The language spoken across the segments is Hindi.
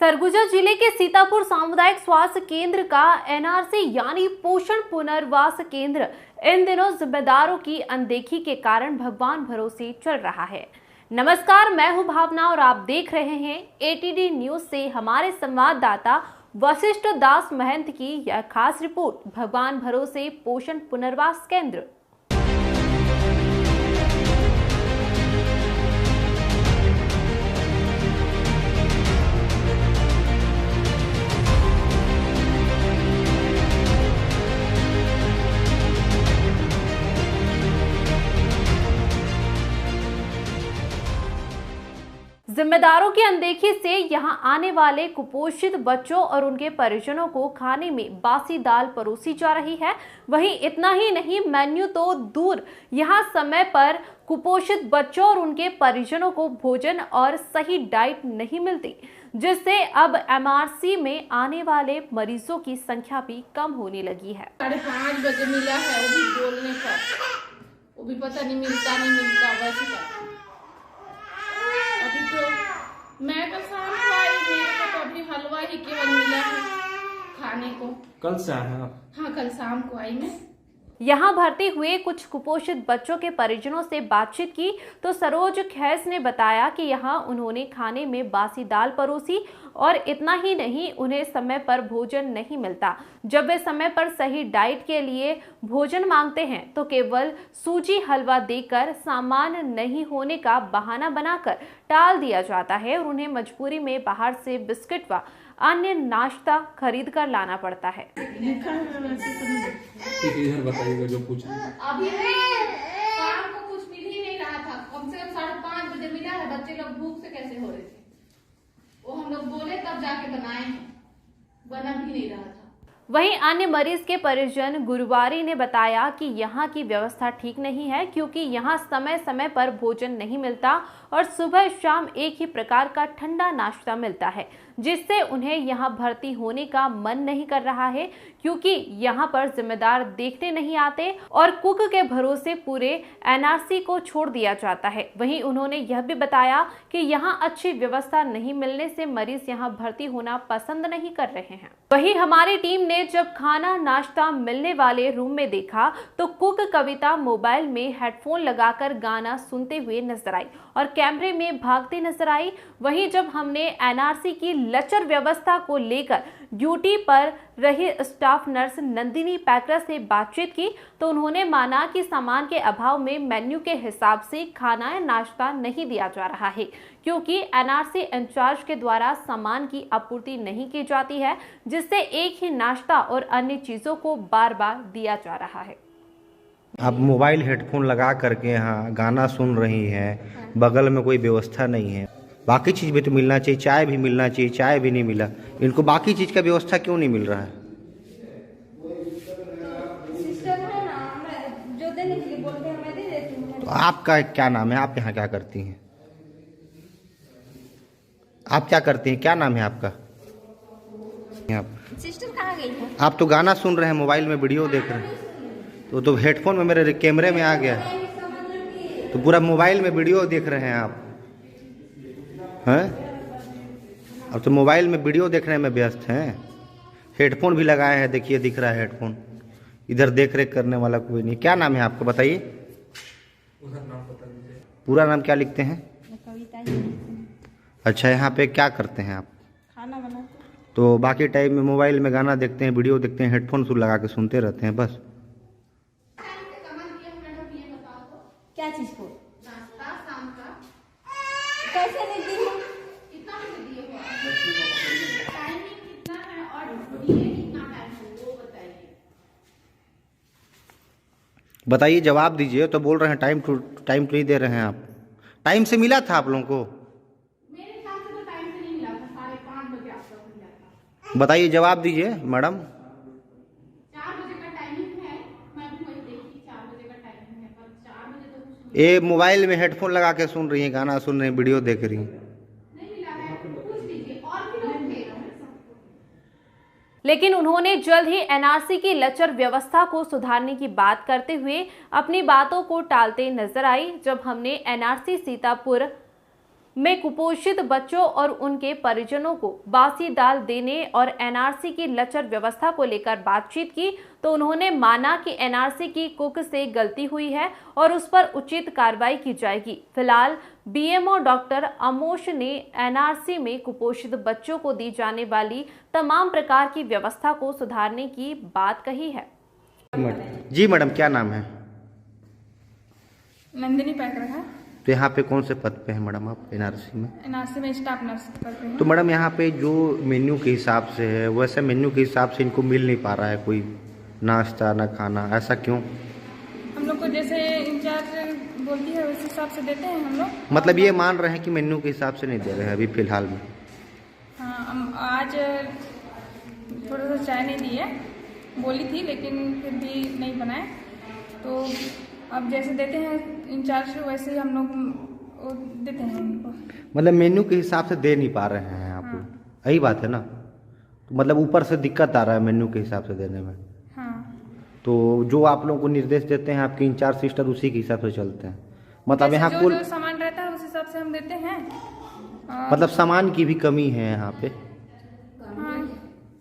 सरगुजा जिले के सीतापुर सामुदायिक स्वास्थ्य केंद्र का एनआरसी यानी पोषण पुनर्वास केंद्र इन दिनों जिम्मेदारों की अनदेखी के कारण भगवान भरोसे चल रहा है। नमस्कार, मैं हूं भावना और आप देख रहे हैं एटीडी न्यूज से हमारे संवाददाता वशिष्ठ दास महंत की यह खास रिपोर्ट। भगवान भरोसे पोषण पुनर्वास केंद्र। जिम्मेदारों की अनदेखी से यहां आने वाले कुपोषित बच्चों और उनके परिजनों को खाने में बासी दाल परोसी जा रही है। वहीं इतना ही नहीं, मेन्यू तो दूर, यहां समय पर कुपोषित बच्चों और उनके परिजनों को भोजन और सही डाइट नहीं मिलती, जिससे अब एमआरसी में आने वाले मरीजों की संख्या भी कम होने लगी है। 5:30 बजे मिला है, वो भी बोलने का, वो भी पता नहीं मिलता वैसे का। अभी तो मैं तो शाम को आई, मेरे को तो अभी हलवा ही केवल मिला है खाने को। कल से आए हैं आप? हाँ, कल शाम को आई मैं। यहाँ भर्ती हुए कुछ कुपोषित बच्चों के परिजनों से बातचीत की तो सरोज खैस ने बताया कि यहाँ उन्होंने खाने में बासी दाल परोसी और इतना ही नहीं, उन्हें समय पर भोजन नहीं मिलता। जब वे समय पर सही डाइट के लिए भोजन मांगते हैं तो केवल सूजी हलवा देकर सामान नहीं होने का बहाना बनाकर टाल दिया जाता है और उन्हें मजबूरी में बाहर से बिस्किट व अन्य नाश्ता खरीद कर लाना पड़ता है। इधर बताइएगा जो पूछ अभी शाम को कुछ मिल ही नहीं रहा था, कम से कम 5:30 बजे मिला है। बच्चे लोग भूख से कैसे हो रहे थे, वो हम लोग बोले तब जाके बनाए हैं, बना भी नहीं रहा था। वहीं अन्य मरीज के परिजन गुरुवारी ने बताया कि यहाँ की व्यवस्था ठीक नहीं है, क्योंकि यहाँ समय समय पर भोजन नहीं मिलता और सुबह शाम एक ही प्रकार का ठंडा नाश्ता मिलता है, जिससे उन्हें यहाँ भर्ती होने का मन नहीं कर रहा है, क्योंकि यहाँ पर जिम्मेदार देखने नहीं आते और कुक के भरोसे पूरे एनआरसी को छोड़ दिया जाता है। वहीं उन्होंने यह भी बताया कि यहाँ अच्छी व्यवस्था नहीं मिलने से मरीज यहाँ भर्ती होना पसंद नहीं कर रहे हैं। वहीं हमारी टीम ने जब खाना नाश्ता मिलने वाले रूम में देखा तो कुक कविता मोबाइल में हेडफोन लगाकर गाना सुनते हुए नजर आई और कैमरे में भागती नजर आई। वहीं जब हमने एनआरसी की लचर व्यवस्था को लेकर ड्यूटी पर रही स्टाफ नर्स नंदिनी पैकरा से बातचीत की तो उन्होंने माना कि सामान के अभाव में मेन्यू के हिसाब से खाना या नाश्ता नहीं दिया जा रहा है, क्योंकि एनआरसी इंचार्ज के द्वारा सामान की आपूर्ति नहीं की जाती है, जिससे एक ही नाश्ता और अन्य चीजों को बार बार दिया जा रहा है। आप मोबाइल हेडफोन लगा करके यहाँ गाना सुन रही हैं, बगल में कोई व्यवस्था नहीं है। बाकी चीज़ भी तो मिलना चाहिए, चाय भी मिलना चाहिए, चाय भी नहीं मिला। इनको बाकी चीज़ का व्यवस्था क्यों नहीं मिल रहा है? सिस्टर है ना, मैं जो देने के लिए बोलते हैं मैं दे देती हूँ। तो आपका क्या नाम है? आप यहाँ क्या करती हैं? आप क्या करती हैं? क्या नाम है आपका? सिस्टर कहाँ गई है? आप तो गाना सुन रहे हैं, मोबाइल में वीडियो देख रहे हैं, तो हेडफोन में मेरे कैमरे में आ गया, तो पूरा मोबाइल में वीडियो देख रहे हैं आप हैं? अब तो मोबाइल में वीडियो देखने में व्यस्त हैं। हेडफोन भी लगाए हैं, देखिए दिख रहा है हेडफोन। इधर देख रेख करने वाला कोई नहीं। क्या नाम है आपका, बताइए? पूरा नाम क्या लिखते हैं? कविता ही। अच्छा, यहाँ पे क्या करते हैं आप? खाना बनाते। तो बाकी टाइम में मोबाइल में गाना देखते हैं, वीडियो देखते हैं, हेडफोन लगा के सुनते रहते हैं बस। क्या चीज को? नाश्ता शाम का कैसे नहीं दी हो? कितना बजे दिए हो? टाइमिंग कितना है और दिए कितना टाइम है वो बताइए। बताइए, जवाब दीजिए। तो बोल रहे हैं टाइम टू नहीं दे रहे हैं आप। टाइम से मिला था आप लोगों को? मेरे हिसाब से तो टाइम से नहीं मिला था, 5:30 बजे आप लोग मिला था। बताइए, जवाब दीजिए मैडम। 4 बजे का टाइमिंग है, मैं भी वही देखी 4 बजे का टाइमिंग है, पर 4 बजे तो कुछ ये मोबाइल में हेडफोन लगा के सुन रही हैं, गाना सुन रही हैं, वीडियो देख रही हैं। नहीं मिला है। पूछ लीजिए, और भी लोग थे। लेकिन उन्होंने जल्द ही एनआरसी की लचर व्यवस्था को सुधारने की बात करते हुए अपनी बातों को टालते नजर आई। जब हमने एनआरसी सीतापुर में कुपोषित बच्चों और उनके परिजनों को बासी दाल देने और एनआरसी की लचर व्यवस्था को लेकर बातचीत की तो उन्होंने माना कि एनआरसी की कुक से गलती हुई है और उस पर उचित कार्रवाई की जाएगी। फिलहाल बीएमओ डॉक्टर अमोश ने एनआरसी में कुपोषित बच्चों को दी जाने वाली तमाम प्रकार की व्यवस्था को सुधारने की बात कही है। जी मैडम, क्या नाम है? नंदिनी पैक रखा। तो यहाँ पे कौन से पद पे हैं मैडम आप एनआरसी में? एनआरसी में स्टाफ नर्स करते हैं। तो मैडम यहाँ पे जो मेन्यू के हिसाब से है वैसे मेन्यू के हिसाब से इनको मिल नहीं पा रहा है कोई नाश्ता ना खाना, ऐसा क्यों? हम लोग को जैसे इंचार्ज बोलती है उस हिसाब से देते हैं हम लोग। मतलब ये मान रहे हैं कि मेन्यू के हिसाब से नहीं दे रहे हैं अभी फिलहाल में? हाँ, हम आज थोड़ा सा चाय नहीं दी है, बोली थी लेकिन फिर भी नहीं बनाए, तो अब जैसे देते हैं इंचार्ज वैसे ही हम लोग देते हैं उनको। मतलब मेन्यू के हिसाब से दे नहीं पा रहे हैं आप लोग? हाँ। यही बात है ना? तो मतलब ऊपर से दिक्कत आ रहा है मेन्यू के हिसाब से देने में। हाँ। तो जो आप लोगों को निर्देश देते हैं आपके इंचार्ज सिस्टर उसी के हिसाब से चलते हैं? मतलब यहाँ जो कुल जो सामान रहता है उस हिसाब से हम देते हैं। मतलब सामान की भी कमी है यहाँ पे? हाँ।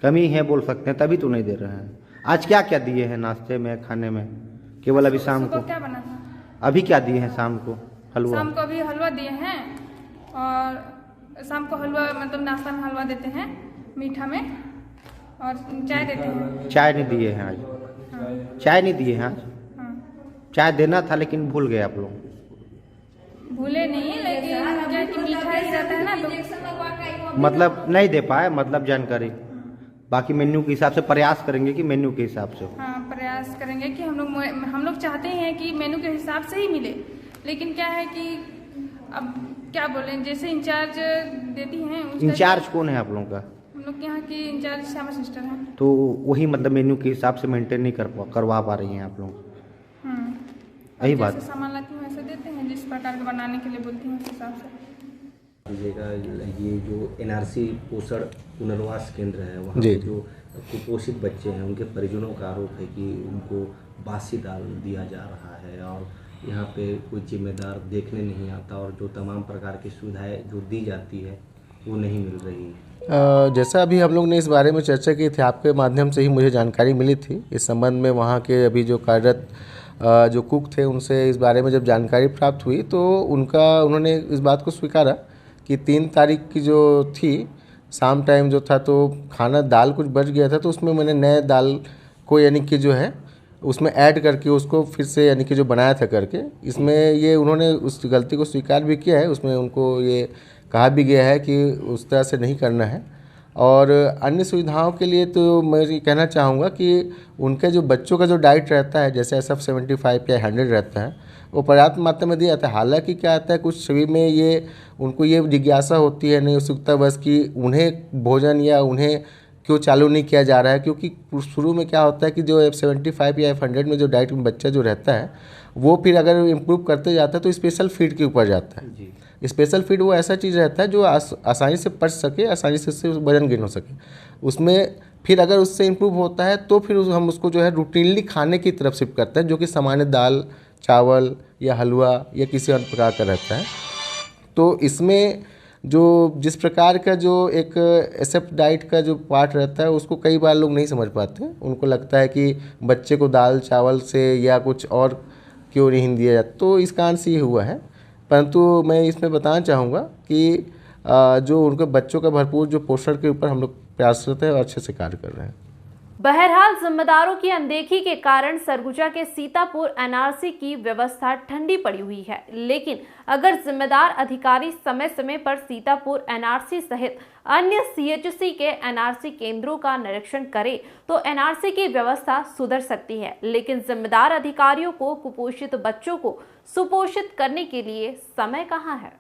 कमी है बोल सकते हैं, तभी तो नहीं दे रहे हैं। आज क्या क्या दिए हैं नाश्ते में, खाने में? केवल अभी शाम को क्या बना था? अभी क्या दिए हैं शाम को? हलवा? शाम को अभी हलवा दिए हैं, और शाम को हलवा मतलब नाश्ता में हलवा देते हैं मीठा में, और चाय देते हैं। चाय नहीं दिए हैं आज? हाँ। चाय नहीं दिए हैं आज? हाँ। चाय देना था लेकिन भूल गए आप लोग? भूले नहीं, लेकिन क्या कि मीठा ही रहता है ना, तो मतलब नहीं दे पाए, मतलब जानकारी। बाकी मेन्यू के हिसाब से प्रयास करेंगे कि मेन्यू के हिसाब से? हाँ, प्रयास करेंगे कि हम लोग चाहते हैं कि मेनू के हिसाब से ही मिले, लेकिन क्या है कि अब क्या बोलें, जैसे इंचार्ज देती हैं। इंचार्ज कौन है आप लोगों का? हम लोग यहाँ की इंचार्ज श्यामा सिस्टर हैं। तो वही मतलब मेन्यू के हिसाब से मेंटेन नहीं करवा पा रही हैं आप लोग? यही बात। जैसे सामान लाती हूँ वैसे देते हैं, जिस प्रकार के बनाने के लिए बोलती हूँ उस हिसाब से। ये जो एनआरसी पोषण पुनर्वास केंद्र है वहाँ पे जो कुपोषित बच्चे हैं उनके परिजनों का आरोप है कि उनको बासी दाल दिया जा रहा है और यहाँ पे कोई जिम्मेदार देखने नहीं आता और जो तमाम प्रकार की सुविधाएं जो दी जाती है वो नहीं मिल रही है। जैसा अभी हम लोग ने इस बारे में चर्चा की थी, आपके माध्यम से ही मुझे जानकारी मिली थी इस संबंध में। वहाँ के अभी जो कार्यरत जो कुक थे उनसे इस बारे में जब जानकारी प्राप्त हुई तो उन्होंने इस बात को स्वीकारा कि 3 तारीख की जो थी शाम टाइम जो था तो खाना दाल कुछ बच गया था, तो उसमें मैंने नए दाल को यानी कि जो है उसमें ऐड करके उसको फिर से यानी कि जो बनाया था करके, इसमें ये उन्होंने उस गलती को स्वीकार भी किया है। उसमें उनको ये कहा भी गया है कि उस तरह से नहीं करना है। और अन्य सुविधाओं के लिए तो मैं ये कहना चाहूँगा कि उनके जो बच्चों का जो डाइट रहता है, जैसे SF75 या 100 रहता है, वो पर्याप्त मात्रा में दिया जाता है। हालांकि क्या आता है कुछ शिविर में ये उनको ये जिज्ञासा होती है, नहीं उत्सुकता बस कि उन्हें भोजन या उन्हें क्यों चालू नहीं किया जा रहा है, क्योंकि शुरू में क्या होता है कि जो F75 या F100 में जो डाइट में बच्चा जो रहता है वो फिर अगर इम्प्रूव करते जाता है तो स्पेशल फीड के ऊपर जाता है। स्पेशल फीड वो ऐसा चीज़ रहता है जो आसानी से पच सके, आसानी से उससे वजन गेन हो सके। उसमें फिर अगर उससे इम्प्रूव होता है तो फिर हम उसको जो है रूटीनली खाने की तरफ शिफ्ट करते हैं, जो कि सामान्य दाल चावल या हलवा या किसी अन्य प्रकार का रहता है। तो इसमें जो जिस प्रकार का जो एक SF डाइट का जो पार्ट रहता है उसको कई बार लोग नहीं समझ पाते। उनको लगता है कि बच्चे को दाल चावल से या कुछ और क्यों नहीं दिया जाता, तो इस कारण से ये हुआ है। परंतु मैं इसमें बताना चाहूँगा कि जो उनके बच्चों का भरपूर जो पोषण के ऊपर हम लोग प्रयासरत है और अच्छे से कार्य कर रहे हैं। बहरहाल जिम्मेदारों की अनदेखी के कारण सरगुजा के सीतापुर एनआरसी की व्यवस्था ठंडी पड़ी हुई है। लेकिन अगर जिम्मेदार अधिकारी समय समय पर सीतापुर एनआरसी सहित अन्य CHC के एनआरसी केंद्रों का निरीक्षण करे तो एनआरसी की व्यवस्था सुधर सकती है। लेकिन जिम्मेदार अधिकारियों को कुपोषित बच्चों को सुपोषित करने के लिए समय कहाँ है।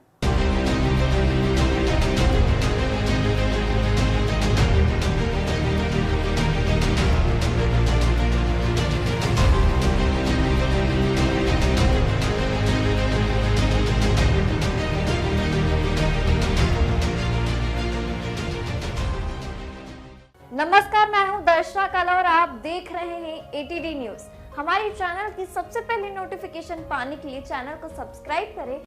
नमस्कार, मैं हूं दर्शना काला और आप देख रहे हैं ATD न्यूज। हमारे चैनल की सबसे पहले नोटिफिकेशन पाने के लिए चैनल को सब्सक्राइब करें